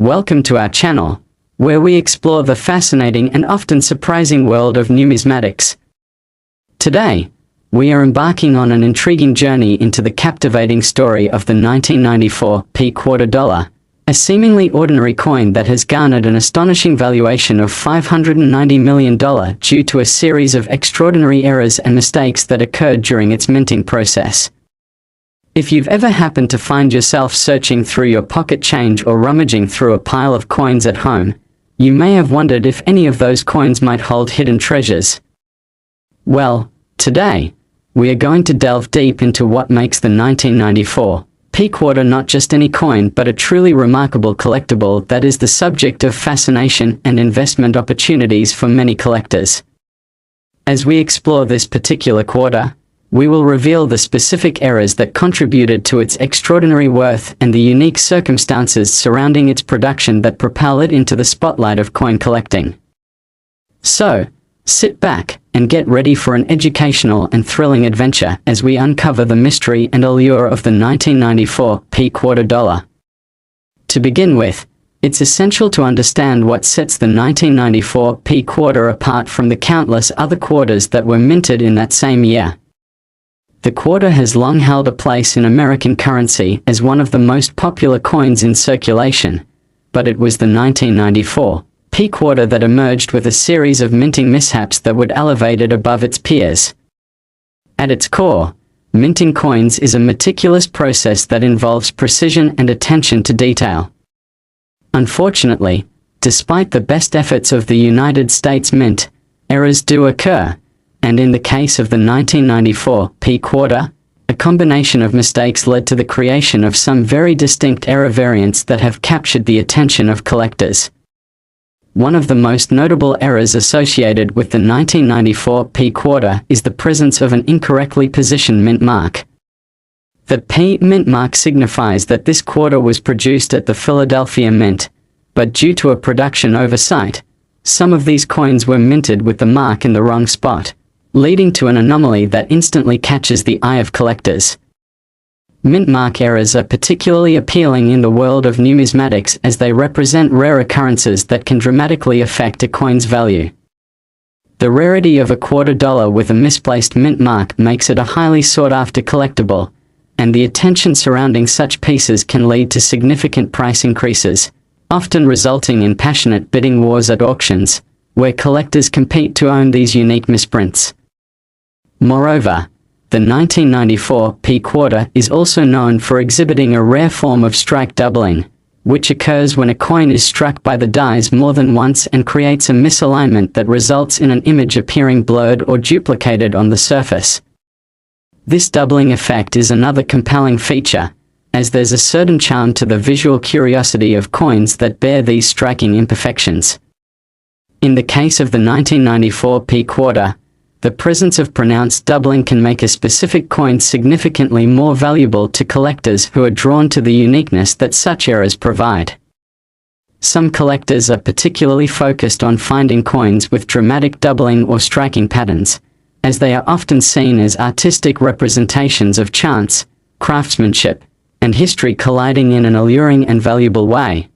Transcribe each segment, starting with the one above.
Welcome to our channel, where we explore the fascinating and often surprising world of numismatics. Today, we are embarking on an intriguing journey into the captivating story of the 1994 P quarter dollar, a seemingly ordinary coin that has garnered an astonishing valuation of $590 million due to a series of extraordinary errors and mistakes that occurred during its minting process. If you've ever happened to find yourself searching through your pocket change or rummaging through a pile of coins at home, you may have wondered if any of those coins might hold hidden treasures. Well, today, we are going to delve deep into what makes the 1994 P quarter not just any coin but a truly remarkable collectible that is the subject of fascination and investment opportunities for many collectors. As we explore this particular quarter, we will reveal the specific errors that contributed to its extraordinary worth and the unique circumstances surrounding its production that propel it into the spotlight of coin collecting. So, sit back and get ready for an educational and thrilling adventure as we uncover the mystery and allure of the 1994 P quarter dollar. To begin with, it's essential to understand what sets the 1994 P quarter apart from the countless other quarters that were minted in that same year. The quarter has long held a place in American currency as one of the most popular coins in circulation, but it was the 1994 P quarter that emerged with a series of minting mishaps that would elevate it above its peers. At its core, minting coins is a meticulous process that involves precision and attention to detail. Unfortunately, despite the best efforts of the United States Mint, errors do occur, and in the case of the 1994 P quarter, a combination of mistakes led to the creation of some very distinct error variants that have captured the attention of collectors. One of the most notable errors associated with the 1994 P quarter is the presence of an incorrectly positioned mint mark. The P mint mark signifies that this quarter was produced at the Philadelphia Mint, but due to a production oversight, some of these coins were minted with the mark in the wrong spot, leading to an anomaly that instantly catches the eye of collectors. Mint mark errors are particularly appealing in the world of numismatics as they represent rare occurrences that can dramatically affect a coin's value. The rarity of a quarter dollar with a misplaced mint mark makes it a highly sought-after collectible, and the attention surrounding such pieces can lead to significant price increases, often resulting in passionate bidding wars at auctions, where collectors compete to own these unique misprints. Moreover, the 1994 P quarter is also known for exhibiting a rare form of strike doubling, which occurs when a coin is struck by the dies more than once and creates a misalignment that results in an image appearing blurred or duplicated on the surface. This doubling effect is another compelling feature, as there's a certain charm to the visual curiosity of coins that bear these striking imperfections. In the case of the 1994 P quarter, the presence of pronounced doubling can make a specific coin significantly more valuable to collectors who are drawn to the uniqueness that such errors provide. Some collectors are particularly focused on finding coins with dramatic doubling or striking patterns, as they are often seen as artistic representations of chance, craftsmanship, and history colliding in an alluring and valuable way.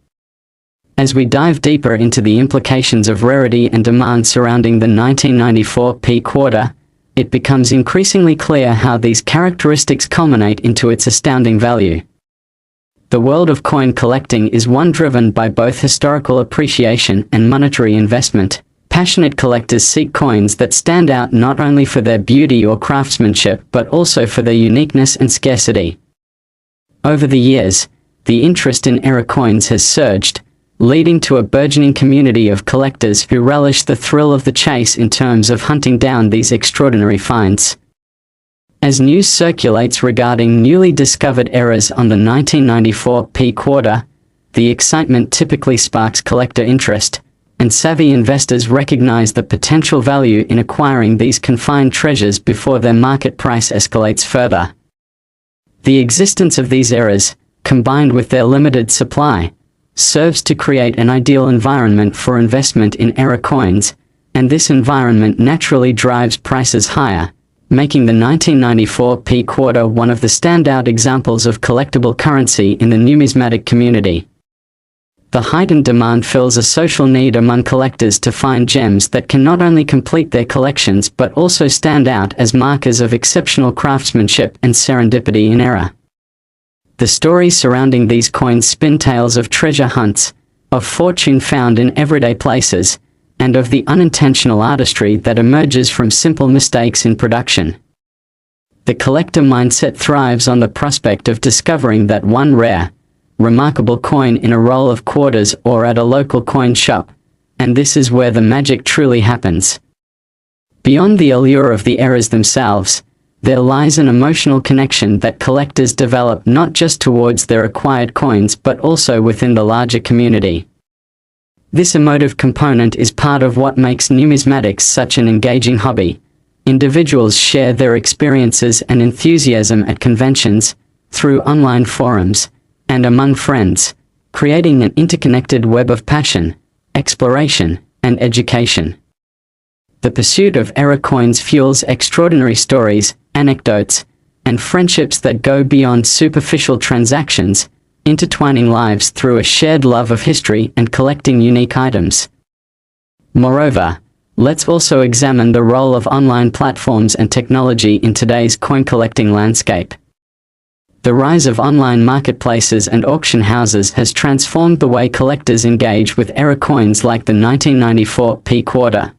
As we dive deeper into the implications of rarity and demand surrounding the 1994 P quarter, it becomes increasingly clear how these characteristics culminate into its astounding value. The world of coin collecting is one driven by both historical appreciation and monetary investment. Passionate collectors seek coins that stand out not only for their beauty or craftsmanship but also for their uniqueness and scarcity. Over the years, the interest in error coins has surged, leading to a burgeoning community of collectors who relish the thrill of the chase in terms of hunting down these extraordinary finds. As news circulates regarding newly discovered errors on the 1994 P quarter, the excitement typically sparks collector interest, and savvy investors recognize the potential value in acquiring these confined treasures before their market price escalates further. The existence of these errors, combined with their limited supply, serves to create an ideal environment for investment in error coins, and this environment naturally drives prices higher, making the 1994 P quarter one of the standout examples of collectible currency in the numismatic community. The heightened demand fills a social need among collectors to find gems that can not only complete their collections but also stand out as markers of exceptional craftsmanship and serendipity in era. The stories surrounding these coins spin tales of treasure hunts, of fortune found in everyday places, and of the unintentional artistry that emerges from simple mistakes in production. The collector mindset thrives on the prospect of discovering that one rare, remarkable coin in a roll of quarters or at a local coin shop, and this is where the magic truly happens. Beyond the allure of the eras themselves, there lies an emotional connection that collectors develop not just towards their acquired coins but also within the larger community. This emotive component is part of what makes numismatics such an engaging hobby. Individuals share their experiences and enthusiasm at conventions, through online forums, and among friends, creating an interconnected web of passion, exploration, and education. The pursuit of era coins fuels extraordinary stories, anecdotes, and friendships that go beyond superficial transactions, intertwining lives through a shared love of history and collecting unique items. Moreover, let's also examine the role of online platforms and technology in today's coin collecting landscape. The rise of online marketplaces and auction houses has transformed the way collectors engage with era coins like the 1994 P quarter.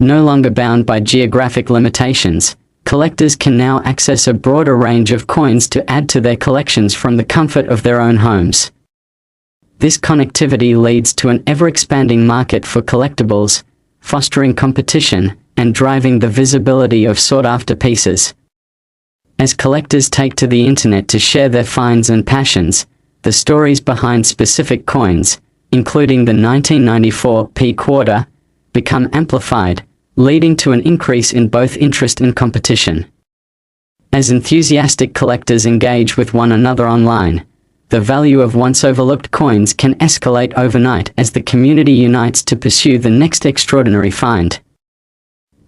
No longer bound by geographic limitations, collectors can now access a broader range of coins to add to their collections from the comfort of their own homes. This connectivity leads to an ever-expanding market for collectibles, fostering competition, and driving the visibility of sought-after pieces. As collectors take to the internet to share their finds and passions, the stories behind specific coins, including the 1994 P quarter, become amplified, leading to an increase in both interest and competition. As enthusiastic collectors engage with one another online, the value of once overlooked coins can escalate overnight as the community unites to pursue the next extraordinary find.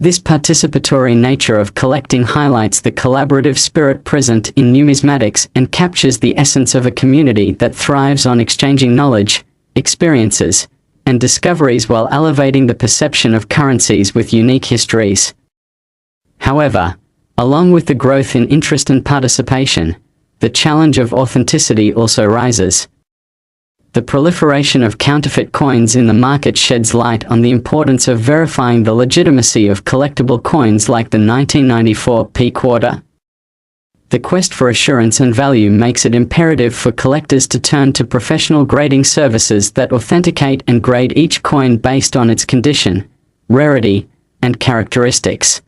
This participatory nature of collecting highlights the collaborative spirit present in numismatics and captures the essence of a community that thrives on exchanging knowledge, experiences, and discoveries while elevating the perception of currencies with unique histories. However, along with the growth in interest and participation, the challenge of authenticity also rises. The proliferation of counterfeit coins in the market sheds light on the importance of verifying the legitimacy of collectible coins like the 1994 P quarter. The quest for assurance and value makes it imperative for collectors to turn to professional grading services that authenticate and grade each coin based on its condition, rarity, and characteristics.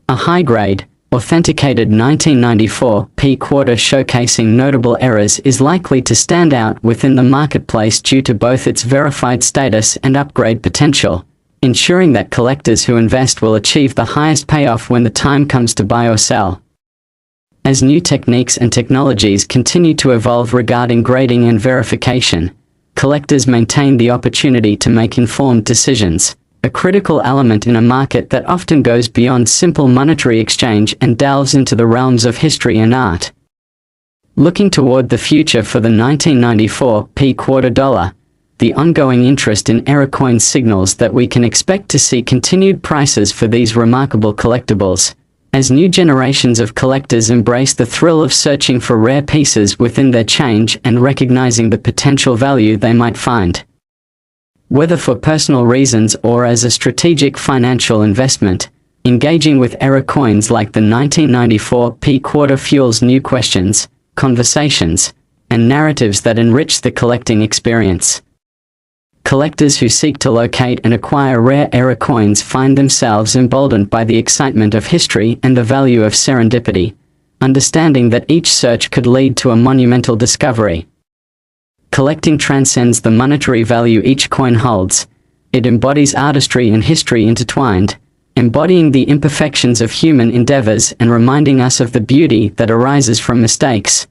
A high-grade, authenticated 1994 P quarter showcasing notable errors is likely to stand out within the marketplace due to both its verified status and upgrade potential, ensuring that collectors who invest will achieve the highest payoff when the time comes to buy or sell. As new techniques and technologies continue to evolve regarding grading and verification, collectors maintain the opportunity to make informed decisions, a critical element in a market that often goes beyond simple monetary exchange and delves into the realms of history and art. Looking toward the future for the 1994 P quarter dollar, the ongoing interest in era coins signals that we can expect to see continued prices for these remarkable collectibles, as new generations of collectors embrace the thrill of searching for rare pieces within their change and recognizing the potential value they might find. Whether for personal reasons or as a strategic financial investment, engaging with era coins like the 1994 P quarter fuels new questions, conversations, and narratives that enrich the collecting experience. Collectors who seek to locate and acquire rare era coins find themselves emboldened by the excitement of history and the value of serendipity, understanding that each search could lead to a monumental discovery. Collecting transcends the monetary value each coin holds. It embodies artistry and history intertwined, embodying the imperfections of human endeavors and reminding us of the beauty that arises from mistakes.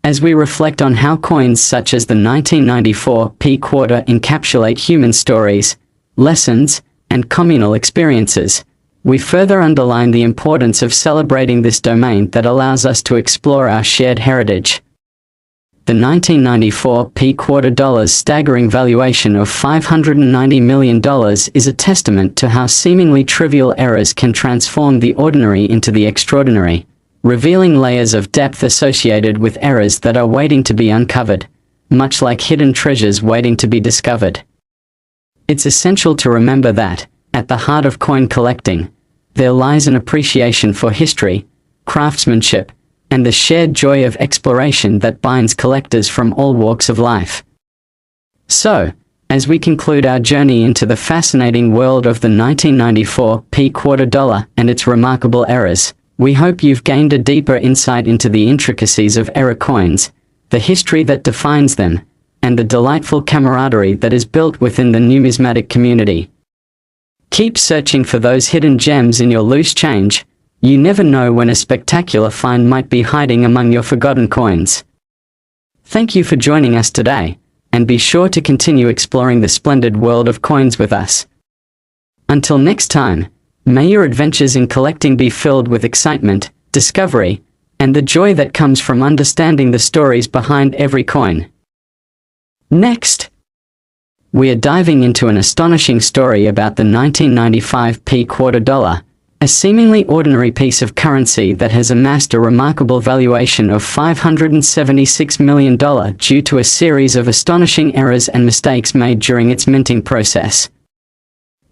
As we reflect on how coins such as the 1994 P quarter encapsulate human stories, lessons, and communal experiences, we further underline the importance of celebrating this domain that allows us to explore our shared heritage. The 1994 P quarter dollar's staggering valuation of $590 million is a testament to how seemingly trivial errors can transform the ordinary into the extraordinary, revealing layers of depth associated with errors that are waiting to be uncovered, much like hidden treasures waiting to be discovered. It's essential to remember that, at the heart of coin collecting, there lies an appreciation for history, craftsmanship, and the shared joy of exploration that binds collectors from all walks of life. So, as we conclude our journey into the fascinating world of the 1994 P quarter dollar and its remarkable errors, we hope you've gained a deeper insight into the intricacies of error coins, the history that defines them, and the delightful camaraderie that is built within the numismatic community. Keep searching for those hidden gems in your loose change. You never know when a spectacular find might be hiding among your forgotten coins. Thank you for joining us today, and be sure to continue exploring the splendid world of coins with us. Until next time, may your adventures in collecting be filled with excitement, discovery, and the joy that comes from understanding the stories behind every coin. Next, we are diving into an astonishing story about the 1995 P quarter dollar, a seemingly ordinary piece of currency that has amassed a remarkable valuation of $576 million due to a series of astonishing errors and mistakes made during its minting process.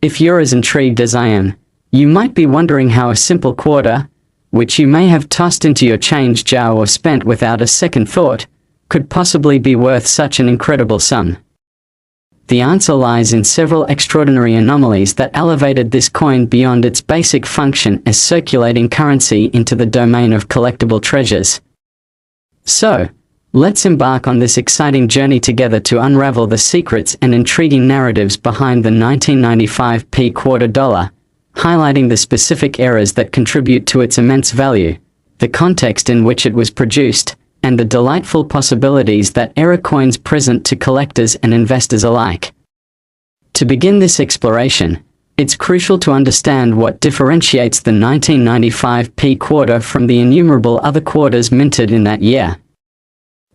If you're as intrigued as I am, you might be wondering how a simple quarter, which you may have tossed into your change jar or spent without a second thought, could possibly be worth such an incredible sum. The answer lies in several extraordinary anomalies that elevated this coin beyond its basic function as circulating currency into the domain of collectible treasures. So, let's embark on this exciting journey together to unravel the secrets and intriguing narratives behind the 1995 P quarter dollar, highlighting the specific errors that contribute to its immense value, the context in which it was produced, and the delightful possibilities that error coins present to collectors and investors alike. To begin this exploration, it's crucial to understand what differentiates the 1995 P quarter from the innumerable other quarters minted in that year.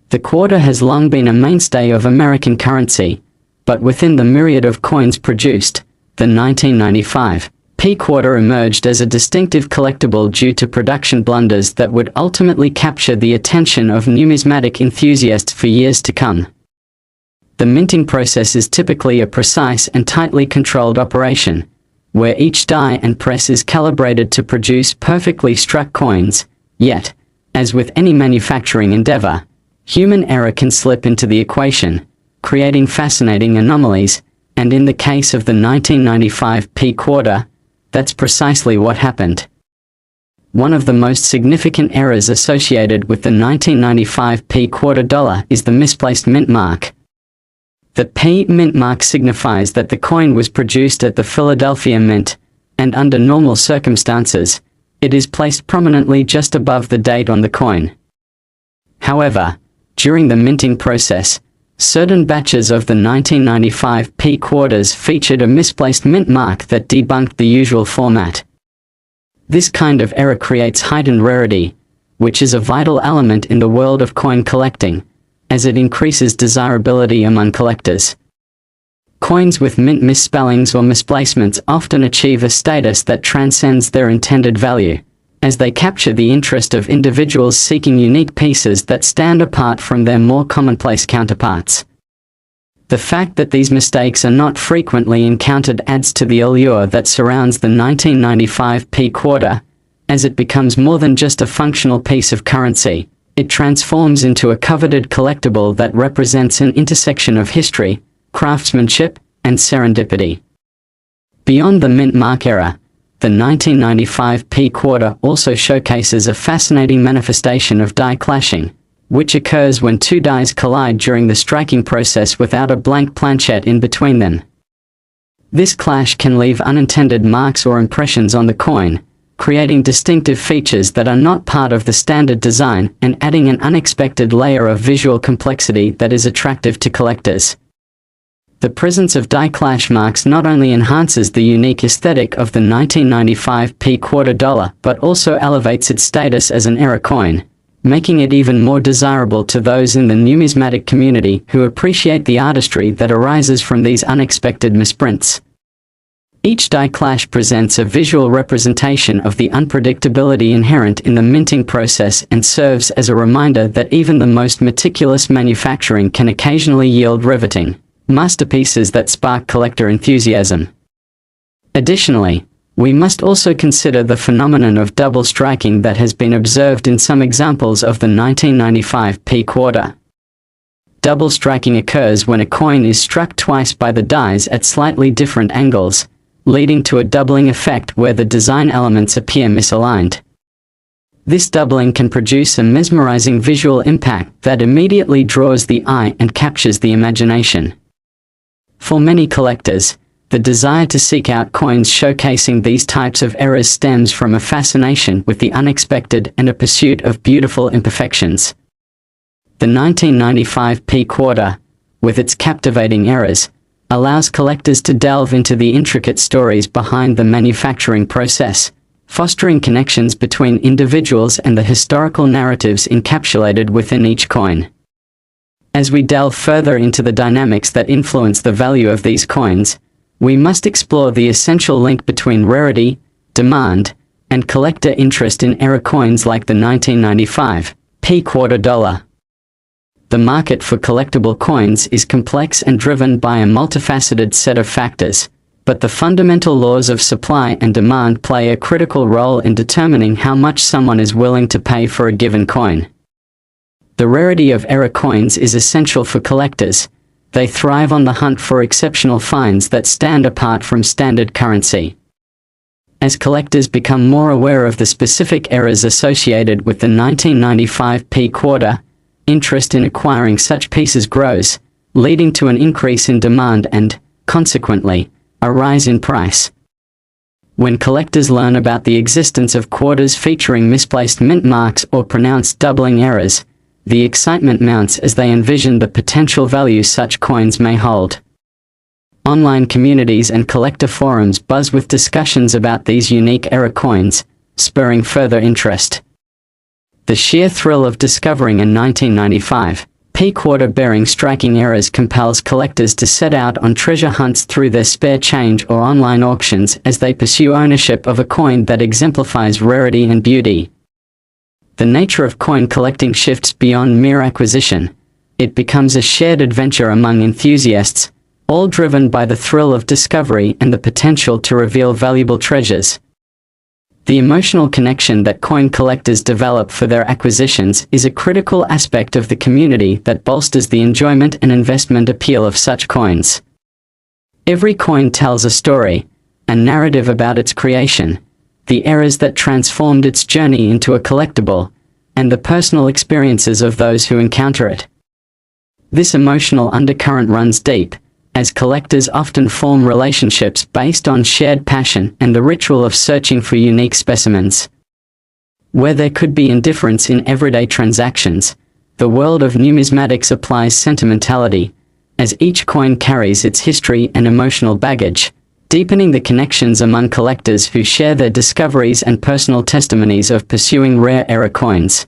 The quarter has long been a mainstay of American currency, but within the myriad of coins produced, the 1995 P quarter emerged as a distinctive collectible due to production blunders that would ultimately capture the attention of numismatic enthusiasts for years to come. The minting process is typically a precise and tightly controlled operation, where each die and press is calibrated to produce perfectly struck coins, yet, as with any manufacturing endeavor, human error can slip into the equation, creating fascinating anomalies, and in the case of the 1995 P quarter, that's precisely what happened. One of the most significant errors associated with the 1995 P quarter dollar is the misplaced mint mark. The P mint mark signifies that the coin was produced at the Philadelphia Mint, and under normal circumstances, it is placed prominently just above the date on the coin. However, during the minting process, certain batches of the 1995 P quarters featured a misplaced mint mark that debunked the usual format. This kind of error creates heightened rarity, which is a vital element in the world of coin collecting, as it increases desirability among collectors. Coins with mint misspellings or misplacements often achieve a status that transcends their intended value, as they capture the interest of individuals seeking unique pieces that stand apart from their more commonplace counterparts. The fact that these mistakes are not frequently encountered adds to the allure that surrounds the 1995 P quarter. As it becomes more than just a functional piece of currency, it transforms into a coveted collectible that represents an intersection of history, craftsmanship, and serendipity. Beyond the mint mark era, the 1995 P quarter also showcases a fascinating manifestation of die clashing, which occurs when two dies collide during the striking process without a blank planchette in between them. This clash can leave unintended marks or impressions on the coin, creating distinctive features that are not part of the standard design and adding an unexpected layer of visual complexity that is attractive to collectors. The presence of die clash marks not only enhances the unique aesthetic of the 1995 P quarter dollar but also elevates its status as an error coin, making it even more desirable to those in the numismatic community who appreciate the artistry that arises from these unexpected misprints. Each die clash presents a visual representation of the unpredictability inherent in the minting process and serves as a reminder that even the most meticulous manufacturing can occasionally yield riveting masterpieces that spark collector enthusiasm. Additionally, we must also consider the phenomenon of double striking that has been observed in some examples of the 1995 P quarter. Double striking occurs when a coin is struck twice by the dies at slightly different angles, leading to a doubling effect where the design elements appear misaligned. This doubling can produce a mesmerizing visual impact that immediately draws the eye and captures the imagination. For many collectors, the desire to seek out coins showcasing these types of errors stems from a fascination with the unexpected and a pursuit of beautiful imperfections. The 1995 P quarter, with its captivating errors, allows collectors to delve into the intricate stories behind the manufacturing process, fostering connections between individuals and the historical narratives encapsulated within each coin. As we delve further into the dynamics that influence the value of these coins, we must explore the essential link between rarity, demand, and collector interest in error coins like the 1995 P quarter dollar. The market for collectible coins is complex and driven by a multifaceted set of factors, but the fundamental laws of supply and demand play a critical role in determining how much someone is willing to pay for a given coin. The rarity of error coins is essential for collectors. They thrive on the hunt for exceptional finds that stand apart from standard currency. As collectors become more aware of the specific errors associated with the 1995 P quarter, interest in acquiring such pieces grows, leading to an increase in demand and, consequently, a rise in price. When collectors learn about the existence of quarters featuring misplaced mint marks or pronounced doubling errors, the excitement mounts as they envision the potential value such coins may hold. Online communities and collector forums buzz with discussions about these unique error coins, spurring further interest. The sheer thrill of discovering a 1995 P quarter bearing striking errors compels collectors to set out on treasure hunts through their spare change or online auctions as they pursue ownership of a coin that exemplifies rarity and beauty. The nature of coin collecting shifts beyond mere acquisition. It becomes a shared adventure among enthusiasts, all driven by the thrill of discovery and the potential to reveal valuable treasures. The emotional connection that coin collectors develop for their acquisitions is a critical aspect of the community that bolsters the enjoyment and investment appeal of such coins. Every coin tells a story, a narrative about its creation, the errors that transformed its journey into a collectible, and the personal experiences of those who encounter it. This emotional undercurrent runs deep, as collectors often form relationships based on shared passion and the ritual of searching for unique specimens. Where there could be indifference in everyday transactions, the world of numismatics applies sentimentality, as each coin carries its history and emotional baggage, deepening the connections among collectors who share their discoveries and personal testimonies of pursuing rare error coins.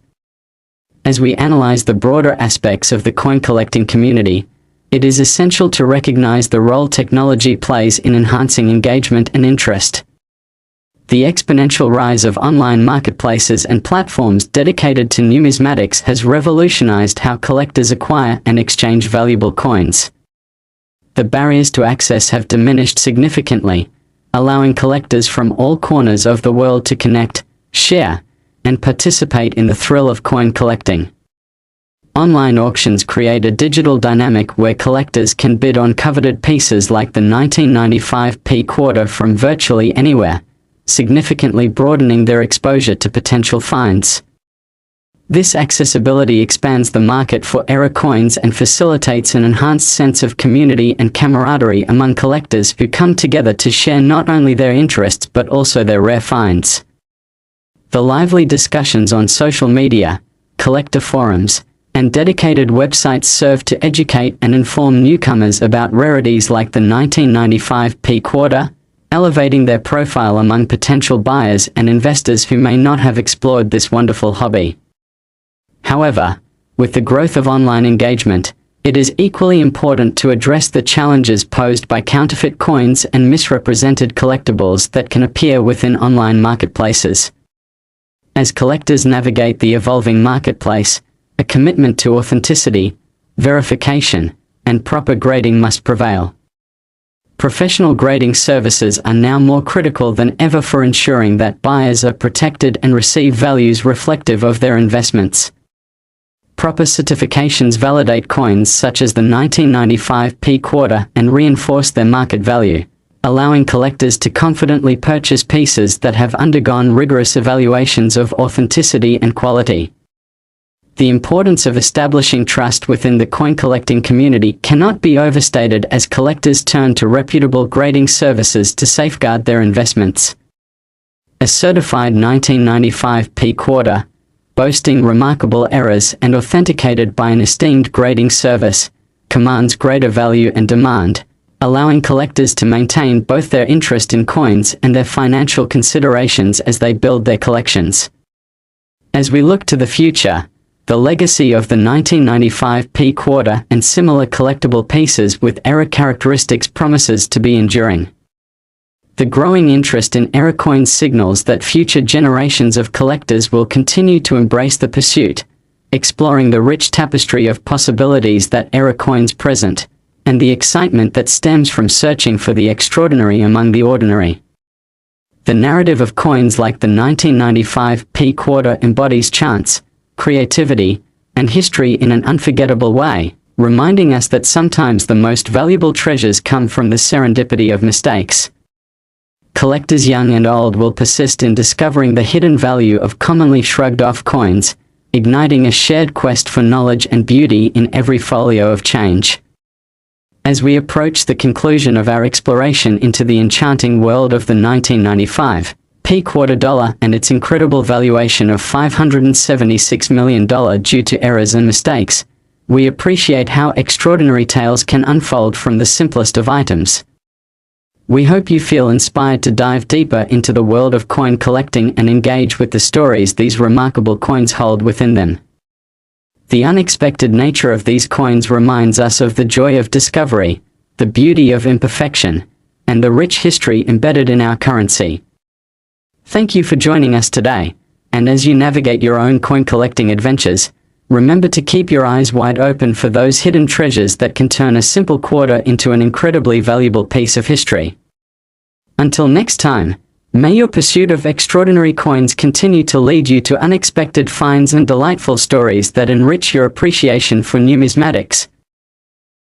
As we analyze the broader aspects of the coin collecting community, it is essential to recognize the role technology plays in enhancing engagement and interest. The exponential rise of online marketplaces and platforms dedicated to numismatics has revolutionized how collectors acquire and exchange valuable coins. The barriers to access have diminished significantly, allowing collectors from all corners of the world to connect, share, and participate in the thrill of coin collecting. Online auctions create a digital dynamic where collectors can bid on coveted pieces like the 1995 P quarter from virtually anywhere, significantly broadening their exposure to potential finds. This accessibility expands the market for error coins and facilitates an enhanced sense of community and camaraderie among collectors who come together to share not only their interests but also their rare finds. The lively discussions on social media, collector forums, and dedicated websites serve to educate and inform newcomers about rarities like the 1995 P quarter, elevating their profile among potential buyers and investors who may not have explored this wonderful hobby. However, with the growth of online engagement, it is equally important to address the challenges posed by counterfeit coins and misrepresented collectibles that can appear within online marketplaces. As collectors navigate the evolving marketplace, a commitment to authenticity, verification, and proper grading must prevail. Professional grading services are now more critical than ever for ensuring that buyers are protected and receive values reflective of their investments. Proper certifications validate coins such as the 1995 P quarter and reinforce their market value, allowing collectors to confidently purchase pieces that have undergone rigorous evaluations of authenticity and quality. The importance of establishing trust within the coin collecting community cannot be overstated as collectors turn to reputable grading services to safeguard their investments. A certified 1995 P quarter, boasting remarkable errors and authenticated by an esteemed grading service, commands greater value and demand, allowing collectors to maintain both their interest in coins and their financial considerations as they build their collections. As we look to the future, the legacy of the 1995 P quarter and similar collectible pieces with error characteristics promises to be enduring. The growing interest in error coins signals that future generations of collectors will continue to embrace the pursuit, exploring the rich tapestry of possibilities that error coins present, and the excitement that stems from searching for the extraordinary among the ordinary. The narrative of coins like the 1995 P quarter embodies chance, creativity, and history in an unforgettable way, reminding us that sometimes the most valuable treasures come from the serendipity of mistakes. Collectors young and old will persist in discovering the hidden value of commonly shrugged-off coins, igniting a shared quest for knowledge and beauty in every folio of change. As we approach the conclusion of our exploration into the enchanting world of the 1995 P quarter dollar and its incredible valuation of $576 million due to errors and mistakes, we appreciate how extraordinary tales can unfold from the simplest of items. We hope you feel inspired to dive deeper into the world of coin collecting and engage with the stories these remarkable coins hold within them. The unexpected nature of these coins reminds us of the joy of discovery, the beauty of imperfection, and the rich history embedded in our currency. Thank you for joining us today, and as you navigate your own coin collecting adventures, remember to keep your eyes wide open for those hidden treasures that can turn a simple quarter into an incredibly valuable piece of history. Until next time, may your pursuit of extraordinary coins continue to lead you to unexpected finds and delightful stories that enrich your appreciation for numismatics.